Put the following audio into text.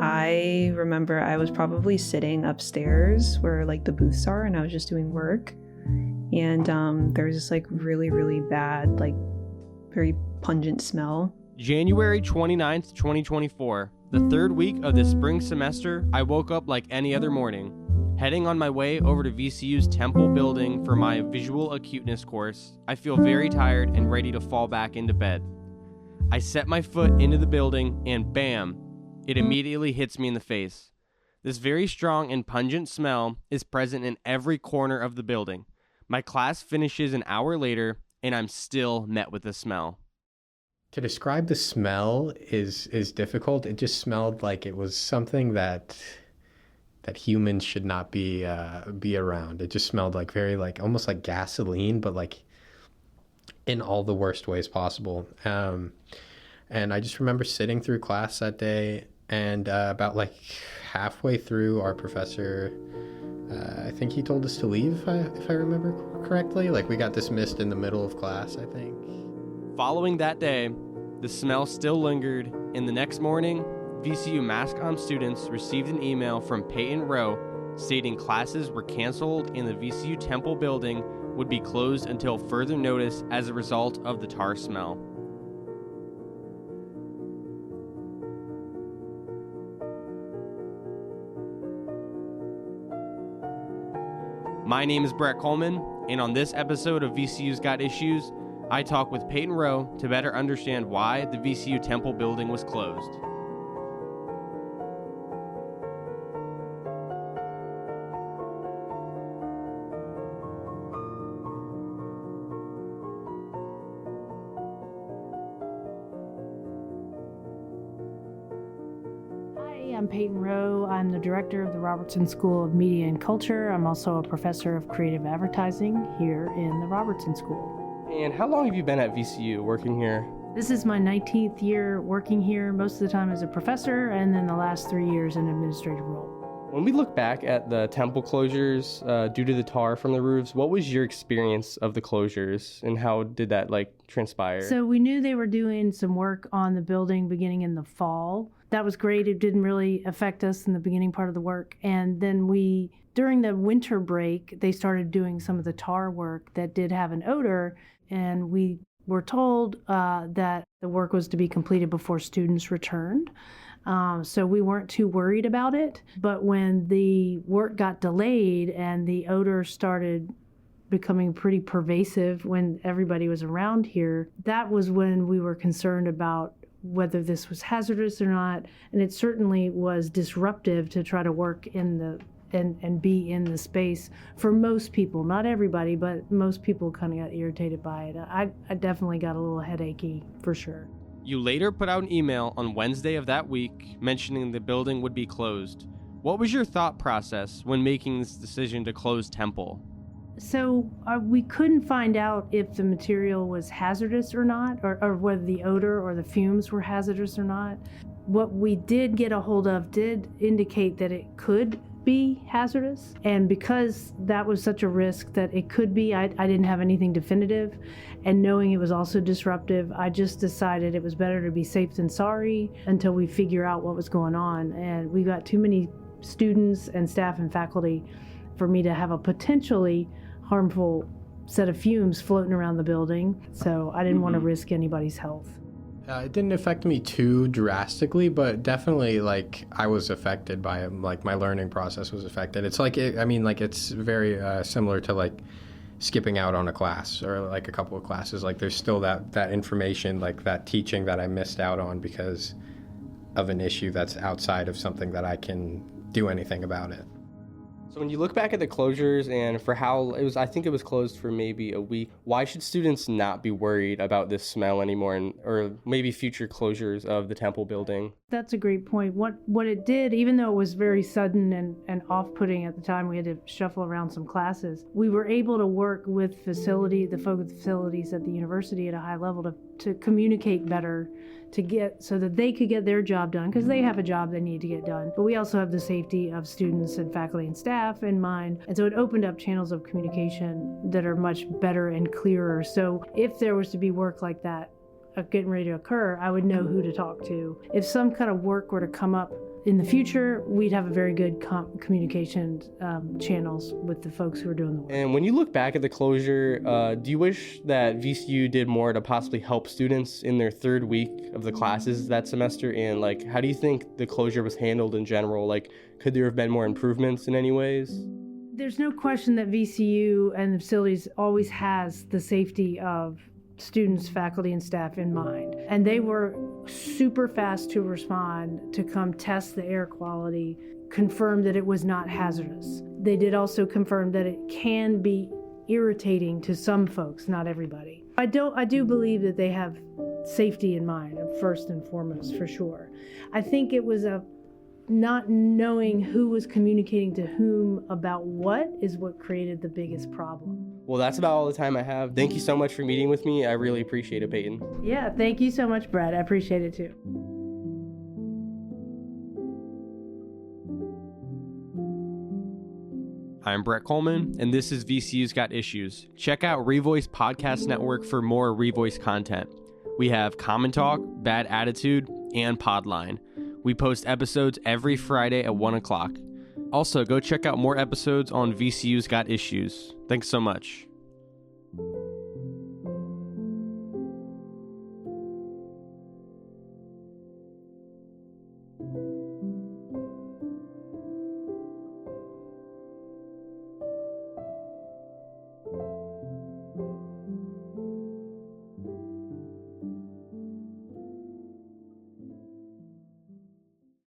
I remember I was probably sitting upstairs where like the booths are, and I was just doing work. And there was this like really bad, like very pungent smell. January 29th, 2024, the third week of the spring semester, I woke up like any other morning. Heading on my way over to VCU's Temple building for my visual acuteness course, I feel very tired and ready to fall back into bed. I set my foot into the building and bam, it immediately hits me in the face. This very strong and pungent smell is present in every corner of the building. My class finishes an hour later and I'm still met with the smell. To describe the smell is difficult. It just smelled like it was something that humans should not be around. It just smelled like very like almost like gasoline, but like in all the worst ways possible. And I just remember sitting through class that day, and about like halfway through, our professor, I think he told us to leave, if I remember correctly. Like we got dismissed in the middle of class, I think. Following that day, the smell still lingered, and the next morning, VCU mask-on students received an email from Peyton, Rowe stating classes were canceled and the VCU Temple building would be closed until further notice as a result of the tar smell. My name is Brett Coleman, and on this episode of VCU's Got Issues, I talk with Peyton Rowe to better understand why the VCU Temple building was closed. I'm Peyton Rowe. I'm the director of the Robertson School of Media and Culture. I'm also a professor of creative advertising here in the Robertson School. And how long have you been at VCU working here? This is my 19th year working here, most of the time as a professor, and then the last 3 years in an administrative role. When we look back at the temple closures due to the tar from the roofs, what was your experience of the closures and how did that transpire? So we knew they were doing some work on the building beginning in the fall. That was great. It didn't really affect us in the beginning part of the work. And then during the winter break, they started doing some of the tar work that did have an odor. And we were told that the work was to be completed before students returned. So we weren't too worried about it. But when the work got delayed and the odor started becoming pretty pervasive when everybody was around here, that was when we were concerned about whether this was hazardous or not. And it certainly was disruptive to try to work and be in the space for most people. Not everybody, but most people kind of got irritated by it. I definitely got a little headachy for sure. You later put out an email on Wednesday of that week mentioning the building would be closed. What was your thought process when making this decision to close Temple? So we couldn't find out if the material was hazardous or not, or whether the odor or the fumes were hazardous or not. What we did get a hold of did indicate that it could be hazardous. And because that was such a risk that it could be, I didn't have anything definitive. And knowing it was also disruptive, I just decided it was better to be safe than sorry until we figure out what was going on. And we got too many students and staff and faculty for me to have a potentially harmful set of fumes floating around the building. So I didn't want to risk anybody's health. It didn't affect me too drastically, but definitely I was affected by it. My learning process was affected. It's it's very similar to skipping out on a class or a couple of classes. There's still that information, that teaching that I missed out on because of an issue that's outside of something that I can do anything about it. So when you look back at the closures and for how it was, I think it was closed for maybe a week. Why should students not be worried about this smell anymore, or maybe future closures of the Temple building? That's a great point. What it did, even though it was very sudden and off-putting at the time, we had to shuffle around some classes. We were able to work with the folk with facilities at the university at a high level to communicate better, so that they could get their job done, because they have a job they need to get done. But we also have the safety of students and faculty and staff in mind. And so it opened up channels of communication that are much better and clearer. So if there was to be work like that getting ready to occur, I would know who to talk to. If some kind of work were to come up in the future, we'd have a very good communication channels with the folks who are doing the work. And when you look back at the closure, do you wish that VCU did more to possibly help students in their third week of the classes that semester? And like, how do you think the closure was handled in general? Like, could there have been more improvements in any ways? There's no question that VCU and the facilities always has the safety of students, faculty, and staff in mind. And they were super fast to respond to come test the air quality, confirm that it was not hazardous. They did also confirm that it can be irritating to some folks, not everybody. I do believe that they have safety in mind, first and foremost, for sure. I think it was a not knowing who was communicating to whom about what is what created the biggest problem. Well, that's about all the time I have. Thank you so much for meeting with me. I really appreciate it, Peyton. Yeah, thank you so much, Brad. I appreciate it too. I'm Brett Coleman, and this is VCU's Got Issues. Check out ReVoice Podcast Network for more ReVoice content. We have Common Talk, Bad Attitude, and Podline. We post episodes every Friday at 1 o'clock. Also, go check out more episodes on VCU's Got Issues. Thanks so much.